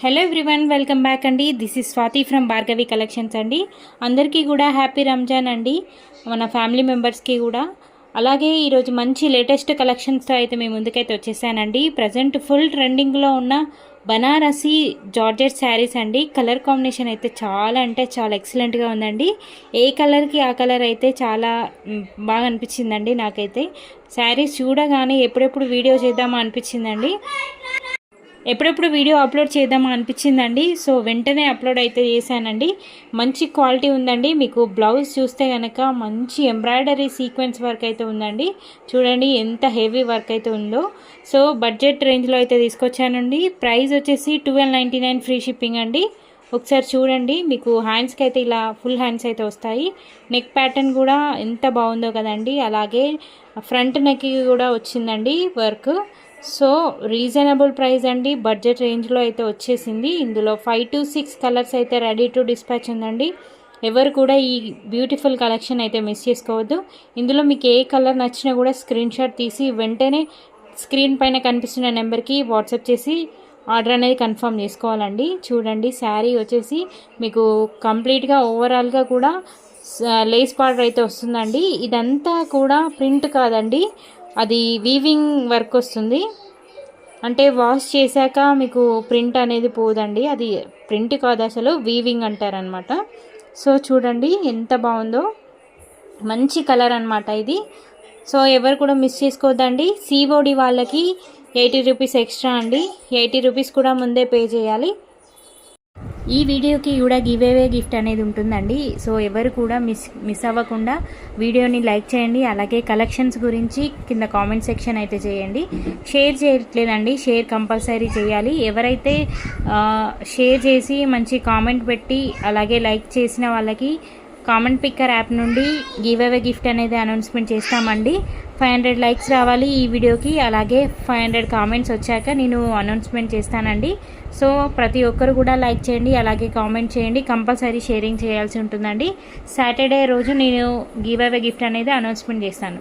Hello everyone, welcome back అండి. This is Swathi from Bhargavi collections అండి. అందరికీ కూడా హ్యాపీ రంజాన్ అండి, మన ఫ్యామిలీ మెంబర్స్కి కూడా. అలాగే ఈరోజు మంచి లేటెస్ట్ కలెక్షన్స్తో అయితే మేము ముందుకైతే వచ్చేసానండి. ప్రజెంట్ ఫుల్ ట్రెండింగ్లో ఉన్న బనారసి జార్జెట్ శారీస్ అండి. కలర్ కాంబినేషన్ అయితే చాలా అంటే చాలా ఎక్సలెంట్గా ఉందండి. ఏ కలర్కి ఆ కలర్ అయితే చాలా బాగా అనిపించిందండి. నాకైతే శారీస్ చూడగానే ఎప్పుడెప్పుడు వీడియో చేద్దామా అనిపించిందండి, ఎప్పుడెప్పుడు వీడియో అప్లోడ్ చేద్దామా అనిపించిందండి. సో వెంటనే అప్లోడ్ అయితే చేశానండి. మంచి క్వాలిటీ ఉందండి. మీకు బ్లౌజ్ చూస్తే కనుక మంచి ఎంబ్రాయిడరీ సీక్వెన్స్ వర్క్ అయితే ఉందండి. చూడండి ఎంత హెవీ వర్క్ అయితే ఉందో. సో బడ్జెట్ రేంజ్లో అయితే తీసుకొచ్చానండి. ప్రైస్ వచ్చేసి 1299 ఫ్రీ షిప్పింగ్ అండి. ఒకసారి చూడండి, మీకు హ్యాండ్స్కి అయితే ఇలా ఫుల్ హ్యాండ్స్ అయితే వస్తాయి. నెక్ ప్యాటర్న్ కూడా ఎంత బాగుందో కదండి. అలాగే ఫ్రంట్ నెక్కి కూడా వచ్చిందండి వర్క్. సో రీజనబుల్ ప్రైస్ అండి, బడ్జెట్ రేంజ్లో అయితే వచ్చేసింది. ఇందులో 5 to 6 కలర్స్ అయితే రెడీ టు డిస్పాచ్ ఉందండి. ఎవరు కూడా ఈ బ్యూటిఫుల్ కలెక్షన్ అయితే మిస్ చేసుకోవద్దు. ఇందులో మీకు ఏ కలర్ నచ్చినా కూడా స్క్రీన్ షాట్ తీసి వెంటనే స్క్రీన్ పైన కనిపిస్తున్న నెంబర్కి వాట్సాప్ చేసి ఆర్డర్ అనేది కన్ఫర్మ్ చేసుకోవాలండి. చూడండి, శారీ వచ్చేసి మీకు కంప్లీట్గా ఓవరాల్గా కూడా లేస్ బార్డర్ అయితే వస్తుందండి. ఇదంతా కూడా ప్రింట్ కాదండి, అది వీవింగ్ వర్క్ వస్తుంది. అంటే వాష్ చేశాక మీకు ప్రింట్ అనేది పోదండి, అది ప్రింట్ కాదు అసలు వీవింగ్ అంటారనమాట. సో చూడండి ఎంత బాగుందో, మంచి కలర్ అనమాట ఇది. సో ఎవరు కూడా మిస్ చేసుకోవద్దండి. సిఓడి వాళ్ళకి 80 రూపీస్ ఎక్స్ట్రా అండి. 80 రూపీస్ కూడా ముందే పే చేయాలి. ఈ వీడియోకి కూడా గివ్ అవే గిఫ్ట్ అనేది ఉంటుందండి. సో ఎవరు కూడా మిస్ అవ్వకుండా వీడియోని లైక్ చేయండి. అలాగే కలెక్షన్స్ గురించి కింద కామెంట్ సెక్షన్ అయితే చేయండి. షేర్ చేయట్లేదండి, షేర్ కంపల్సరీ చేయాలి. ఎవరైతే షేర్ చేసి మంచి కామెంట్ పెట్టి అలాగే లైక్ చేసిన వాళ్ళకి కామెంట్ పిక్కర్ యాప్ నుండి గివ్ అవే గిఫ్ట్ అనేది అనౌన్స్మెంట్ చేస్తామండి. 500 లైక్స్ రావాలి ఈ వీడియోకి. అలాగే 500 కామెంట్స్ వచ్చాక నేను అనౌన్స్మెంట్ చేస్తానండి. సో ప్రతి ఒక్కరు కూడా లైక్ చేయండి, అలాగే కామెంట్ చేయండి. కంపల్సరీ షేరింగ్ చేయాల్సి ఉంటుందండి. సాటర్డే రోజు నేను గివ్ అవే గిఫ్ట్ అనేది అనౌన్స్మెంట్ చేస్తాను.